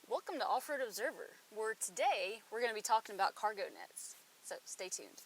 Welcome to Off-Road Observer, where today we're going to be talking about cargo nets. So stay tuned.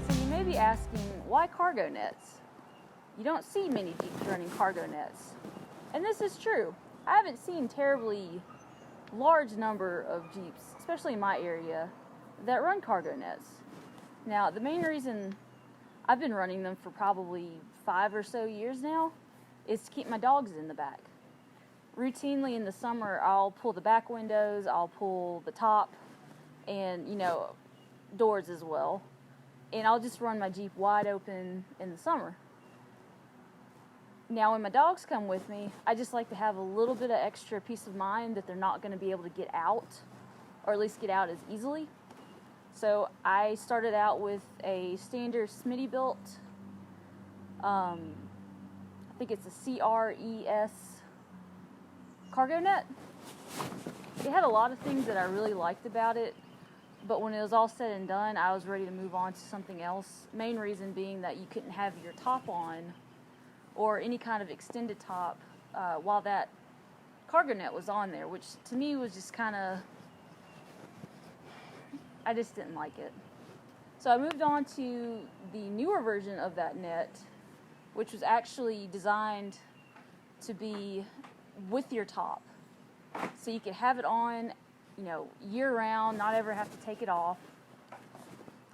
So you may be asking, why cargo nets? You don't see many Jeeps running cargo nets. And this is true. I haven't seen terribly large number of Jeeps, especially in my area, that run cargo nets. Now, the main reason I've been running them for probably 5 or so years now is to keep my dogs in the back. Routinely in the summer, I'll pull the back windows, I'll pull the top, and, doors as well. And I'll just run my Jeep wide open in the summer. Now, when my dogs come with me, I just like to have a little bit of extra peace of mind that they're not going to be able to get out, or at least get out as easily. So I started out with a standard Smitty built, I think it's a CRES cargo net. It had a lot of things that I really liked about it, but when it was all said and done, I was ready to move on to something else. Main reason being that you couldn't have your top on or any kind of extended top while that cargo net was on there, which to me was just kind of, I just didn't like it. So I moved on to the newer version of that net, which was actually designed to be with your top. So you could have it on, year round, not ever have to take it off.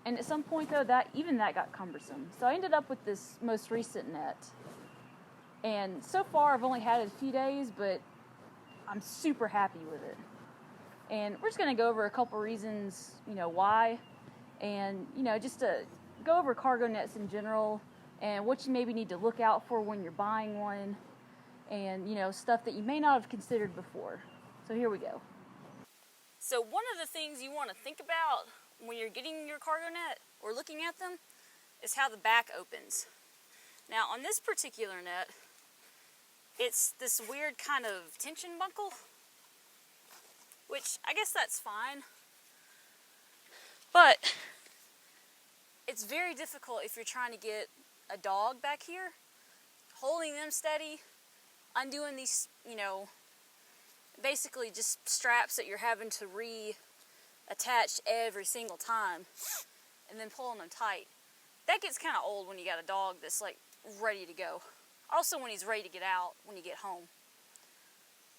And at some point though, that got cumbersome. So I ended up with this most recent net. And so far I've only had it a few days, but I'm super happy with it. And we're just going to go over a couple reasons, why, and, just to go over cargo nets in general and what you maybe need to look out for when you're buying one and, stuff that you may not have considered before. So here we go. So one of the things you want to think about when you're getting your cargo net or looking at them is how the back opens. Now on this particular net, it's this weird kind of tension buckle, which I guess that's fine, but it's very difficult if you're trying to get a dog back here, holding them steady, undoing these, basically just straps that you're having to reattach every single time, and then pulling them tight. That gets kind of old when you got a dog that's like ready to go. Also when he's ready to get out when you get home.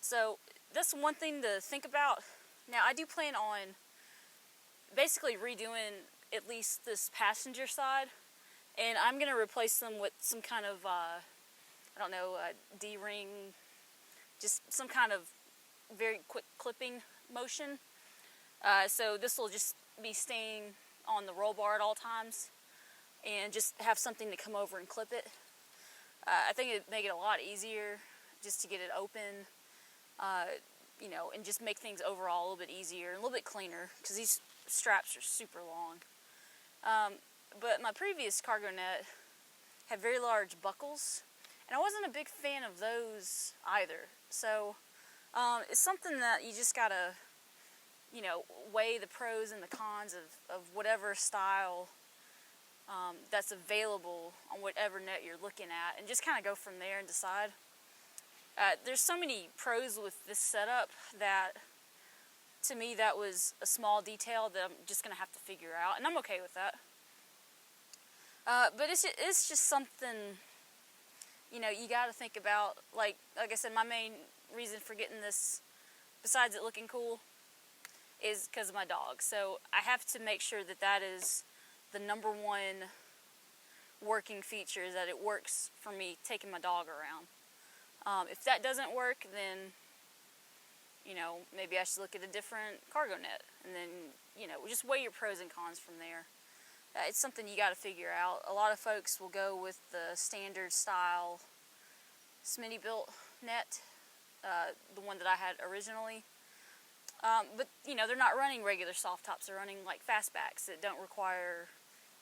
So that's one thing to think about. Now I do plan on basically redoing at least this passenger side, and I'm going to replace them with some kind of, D-ring, just some kind of very quick clipping motion. So this will just be staying on the roll bar at all times and just have something to come over and clip it. I think it'd make it a lot easier just to get it open, and just make things overall a little bit easier and a little bit cleaner because these straps are super long. But my previous cargo net had very large buckles, and I wasn't a big fan of those either. So it's something that you just gotta, weigh the pros and the cons of whatever style that's available on whatever net you're looking at, and just kind of go from there and decide. There's so many pros with this setup that, to me, that was a small detail that I'm just going to have to figure out, and I'm okay with that. But it's just something, you got to think about. Like I said, my main reason for getting this, besides it looking cool, is because of my dog. So I have to make sure that is the number one working feature, is that it works for me taking my dog around. If that doesn't work, then, maybe I should look at a different cargo net, and then, just weigh your pros and cons from there. It's something you got to figure out. A lot of folks will go with the standard style Smittybilt net, the one that I had originally. But, they're not running regular soft tops. They're running like fastbacks that don't require,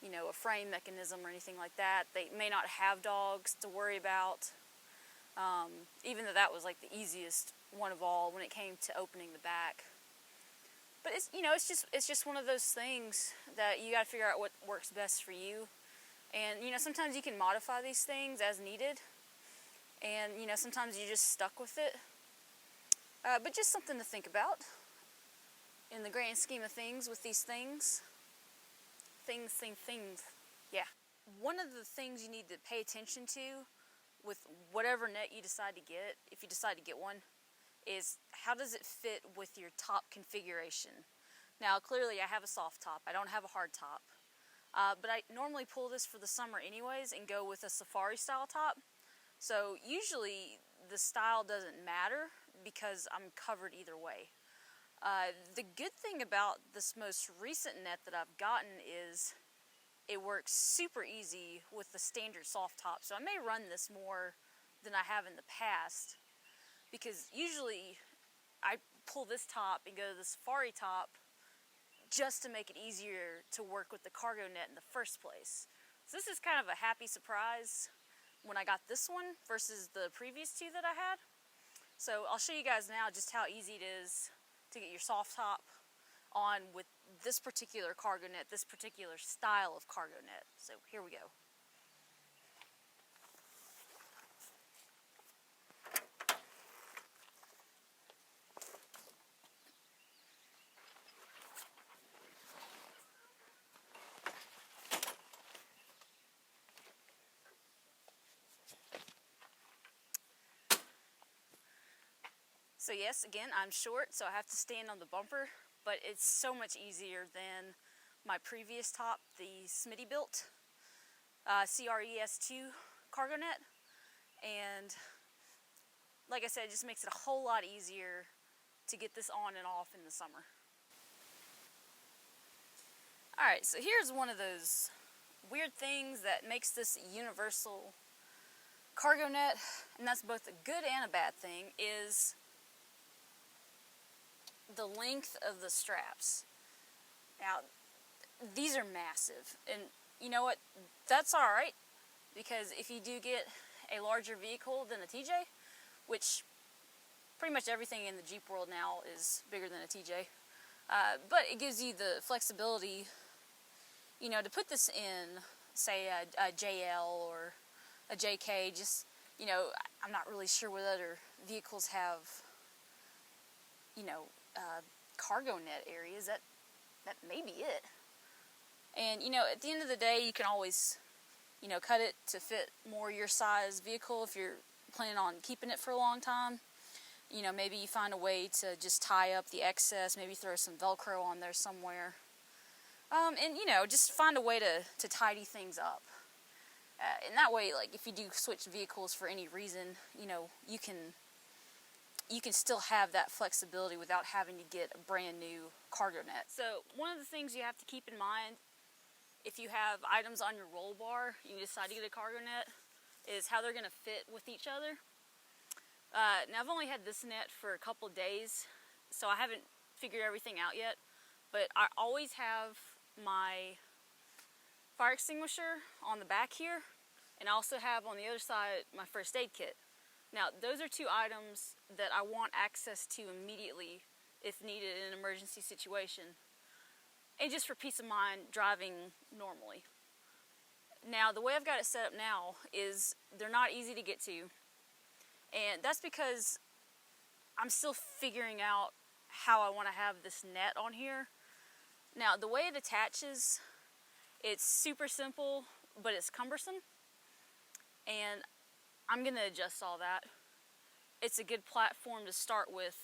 a frame mechanism or anything like that. They may not have dogs to worry about. Even though that was like the easiest one of all when it came to opening the back. But it's just one of those things that you got to figure out what works best for you. And sometimes you can modify these things as needed, and sometimes you're just stuck with it. But just something to think about in the grand scheme of things with these things. Things. Yeah. One of the things you need to pay attention to with whatever net you decide to get, if you decide to get one, is how does it fit with your top configuration. Now, clearly I have a soft top. I don't have a hard top. But I normally pull this for the summer anyways and go with a safari style top. So usually the style doesn't matter because I'm covered either way. The good thing about this most recent net that I've gotten is it works super easy with the standard soft top. So I may run this more than I have in the past, because usually I pull this top and go to the safari top just to make it easier to work with the cargo net in the first place. So this is kind of a happy surprise when I got this one versus the previous two that I had. So I'll show you guys now just how easy it is to get your soft top on with this particular cargo net, this particular style of cargo net. So here we go. So yes, again, I'm short, so I have to stand on the bumper, but it's so much easier than my previous top, the Smittybilt CRES2 cargo net. And like I said, it just makes it a whole lot easier to get this on and off in the summer. Alright, so here's one of those weird things that makes this universal cargo net, and that's both a good and a bad thing, is the length of the straps. Now, these are massive, and you know what? That's alright, because if you do get a larger vehicle than a TJ, which pretty much everything in the Jeep world now is bigger than a TJ, but it gives you the flexibility, to put this in, say, a JL or a JK. Just, I'm not really sure what other vehicles have, cargo net areas. That may be it. And, at the end of the day, you can always, cut it to fit more your size vehicle if you're planning on keeping it for a long time. Maybe you find a way to just tie up the excess, maybe throw some Velcro on there somewhere. And, just find a way to tidy things up. And that way, like, if you do switch vehicles for any reason, you can still have that flexibility without having to get a brand new cargo net. So one of the things you have to keep in mind if you have items on your roll bar, you decide to get a cargo net, is how they're going to fit with each other. Now I've only had this net for a couple days, so I haven't figured everything out yet, but I always have my fire extinguisher on the back here, and I also have on the other side my first aid kit. Now, those are two items that I want access to immediately if needed in an emergency situation, and just for peace of mind driving normally. Now, the way I've got it set up now is they're not easy to get to, and that's because I'm still figuring out how I want to have this net on here. Now, the way it attaches, it's super simple, but it's cumbersome, and I'm going to adjust all that. It's a good platform to start with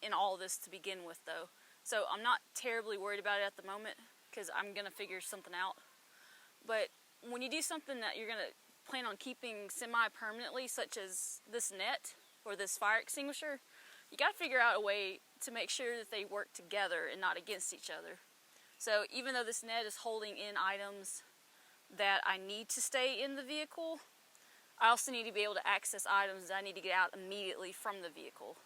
in all this to begin with, though. So I'm not terribly worried about it at the moment because I'm going to figure something out. But when you do something that you're going to plan on keeping semi-permanently, such as this net or this fire extinguisher, you got to figure out a way to make sure that they work together and not against each other. So even though this net is holding in items that I need to stay in the vehicle, I also need to be able to access items that I need to get out immediately from the vehicle.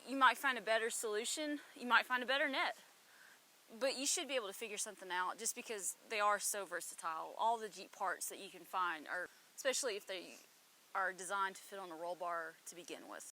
You might find a better solution, you might find a better net, but you should be able to figure something out just because they are so versatile. All the Jeep parts that you can find are, especially if they are designed to fit on a roll bar to begin with.